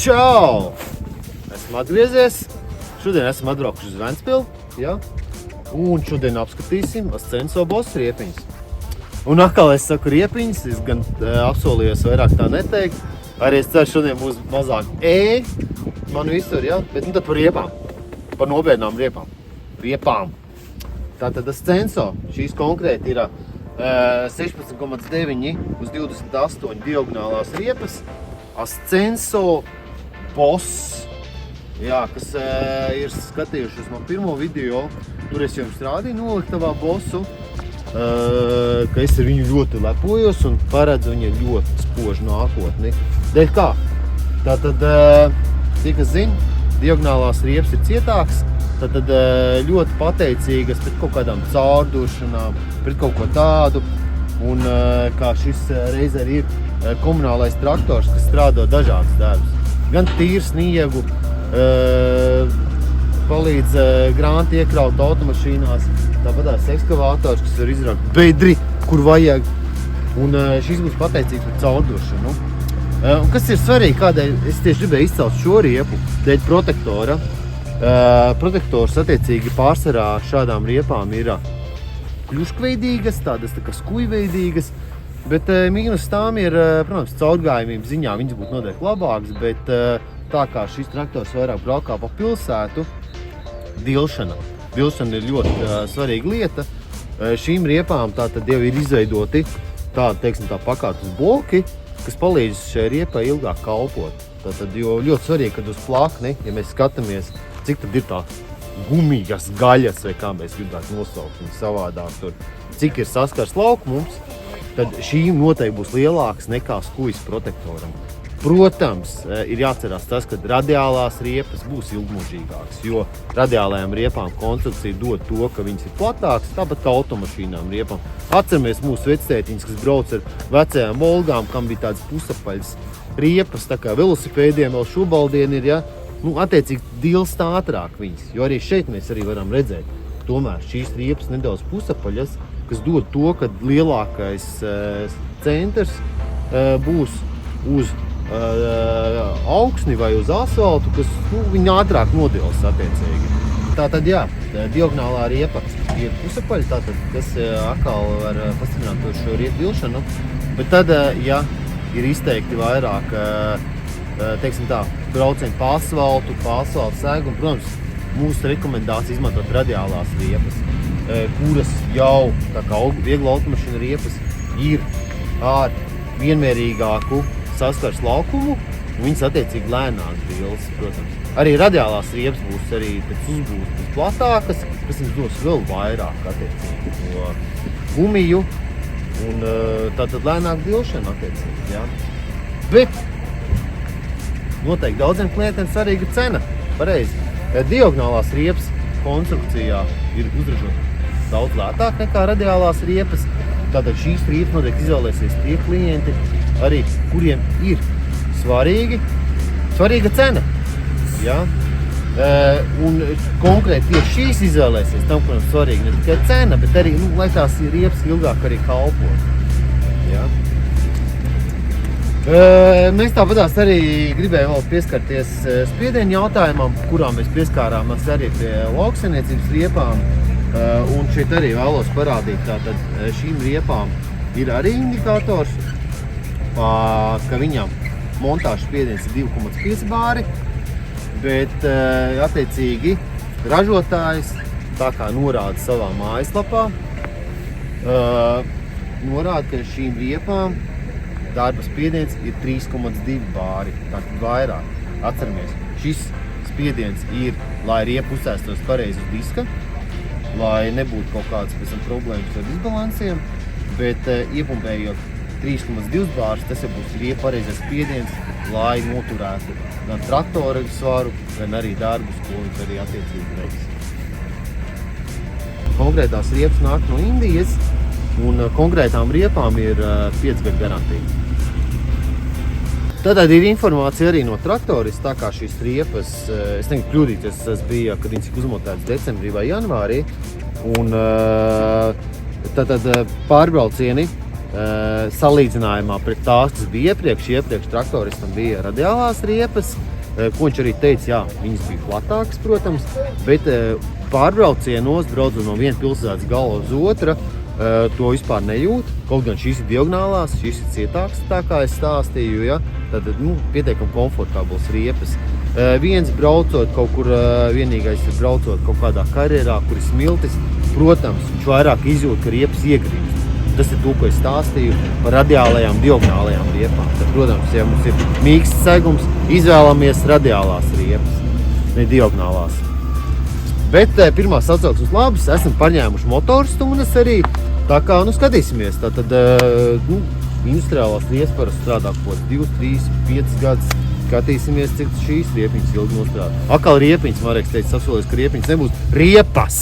Čau! Esmu atgriezies. Šodien esam atbraukuši uz Ventspili, ja? Un šodien apskatīsim Ascenso boss riepiņas. Un atkal es saku riepiņas, es gan apsolījos vairāk tā neteikt. Arī es ceru, šodien būs mazāk man visur, ja? Bet nu tad par riepām. Par nopietnām riepām. Riepām. Tātad Ascenso, šīs konkrēti ir 16,9 uz 28 diagonālās riepas. Ascenso boss, jā, kas ir skatījušies man pirmo video, tur es jums rādīju noliktavā bossu, ka es ar viņu ļoti lepojos un paredzu viņa ļoti spožu nākotni. Dēļ kā? Tātad, tie, kas zina, diagonālās riepas ir cietāks, tad ļoti pateicīgas pret kaut kādām caurduršanām, pret kaut ko tādu. Un kā šis reiz arī ir komunālais traktors, kas strādā dažādas darbus. Gan tīru sniegu, palīdz granti iekraut automašīnās, tāpatās ekskavators, kas var izraukt bedri, kur vajag. Un šis būs pateicīgs par caurduršanu. Un kas ir svarīgi, kādēļ es tieši gribēju izcelt šo riepu, dēļ protektora. Protektors attiecīgi pārsvarā šādām riepām ir kļuškveidīgas, tādas tā kā skujveidīgas, bet mīnus tām ir, protams, caurgājumību ziņā viņas būtu noteikti labākas, bet tā kā šis traktors vairāk braukā pa pilsētu, dilšana. Dilšana ir ļoti svarīga lieta. Šīm riepām tātad jau ir izveidoti tādi, teiksim, tā pakārtas bloki, kas palīdz šai riepai ilgāk kalpot. Tātad, jo ļoti svarīgi, kad uz plakni, ja mēs skatāmies, cik tad ir tā gumīgas gaļas, vai kā mēs gribētu nosaukt viņu savādāk tur, cik ir saskars laukums, tad šīm noteikti būs lielāks nekā skujas protektoram. Protams, ir jāatcerās tas, ka radiālās riepas būs ilgmužīgākas, jo radiālajām riepām konstrukcija dod to, ka viņas ir platākas, tāpat kā automašīnām riepām. Atceramies mūsu vectētiņas, kas brauc ar vecajām Volgām, kam bija tādas pusapaļas riepas, tā kā velosipēdiem vēl šubaldien ir, ja? Nu, attiecīgi dilst ātrāk viņas, jo arī šeit mēs arī varam redzēt. Tomēr šīs riepas nedaudz pusapaļas, kas dod to, ka lielākais centrs būs uz augsni vai uz asfaltu, kas viņi ātrāk nodils attiecīgi. Tātad jā, diagonālā riepa ir pusapaļa, tātad, kas atkal var pastiprināt šo riepu dilšanu, bet tad, ja ir izteikti vairāk, teiksim tā, braucieni pa asfaltu sēgu, un, protams, mūsu rekomendācija izmantot radiālās riepas, kuras jau, tā kā viegla automašīna riepas, ir ar vienmērīgāku saskars laukumu, un viņas attiecīgi lēnāk dils, protams. Arī radiālās riepas būs arī pēc uzbūves platākas, kas viņas dos vēl vairāk attiecīgi no gumiju, un tātad lēnāk dilšana attiecīgi, jā. Bet noteikti daudziem klientiem svarīga cena, pareizi. Diagonālās riepas konstrukcijā ir uzražot daudz lētāk nekā radiālās riepas. Tātad šīs riepas noteikti izvēlēsies tie klienti, arī kuriem ir svarīga cena. Ja? Un konkrēti tieši šīs izvēlēsies tam, kuram svarīgi ne tikai cena, bet arī, lai tās riepas ilgāk arī kalpot. Ja? Mēs tāpatās arī gribējām vēl pieskarties spiedienu jautājumam, kurā mēs pieskārāmies arī pie lauksaimniecības riepām. Un šeit arī vēlos parādīt, tātad šīm riepām ir arī indikators, ka viņam montāžas spiediens ir 2,5 bāri, bet attiecīgi ražotājs, tā kā norāda savā mājaslapā, norāda, ka šīm riepām darba spiediens ir 3,2 bāri, tātad vairāk. Atceramies, šis spiediens ir, lai riepa uzsēstos pareizi uz diska, lai nebūtu kaut kādas pēc tam problēmas ar disbalansiem, bet iepumpējot 3,2 bārs, tas jau būs riepa pareizais spiediens, lai noturētu gan traktora svaru, gan arī dārgus, ko viņš arī attiecīgi veiks. Konkrētās riepas nāk no Indijas, un konkrētām riepām ir 5 gadu garantija. Tad ir informācija arī no traktorista, tā kā šīs riepas, es negribu kļūdīties, tas bija, kad viņas tika uzmontētas decembrī vai janvārī, un tad pārbraucieni salīdzinājumā pret tās, kas bija iepriekš traktoristam bija radiālās riepas, ko viņš arī teica, jā, viņas bija platākas, protams, bet pārbraucienos, braucot no viena pilsētas gala uz otra, to vispār nejūt, kaut gan šīs ir diagonālās, šīs ir cietākas, tā kā es stāstīju, ja? Tad pietiekami komfortabls riepas. Viens braucot kaut kur, vienīgais ir braucot kaut kādā karjerā, kur ir smiltis, protams, viņš vairāk izjūt, ka riepas iegrīst. Tas ir to, ko es stāstīju par radiālajām, diagonālajām riepām. Tad, protams, ja mums ir mīksts segums, izvēlamies radiālās riepas, ne diagonālās. Bet pirmās atsauksmes labas, esam paņēmuši motorstundas arī, tā kā, skatīsimies. Tātad, industriālās riepas parasti strādā kaut 2, 3, 5 gadus. Skatīsimies, cik šīs riepiņas ilgi nostrādā. Atkal riepiņas, Mareks teica, sasolījis, ka riepiņas nebūs riepas.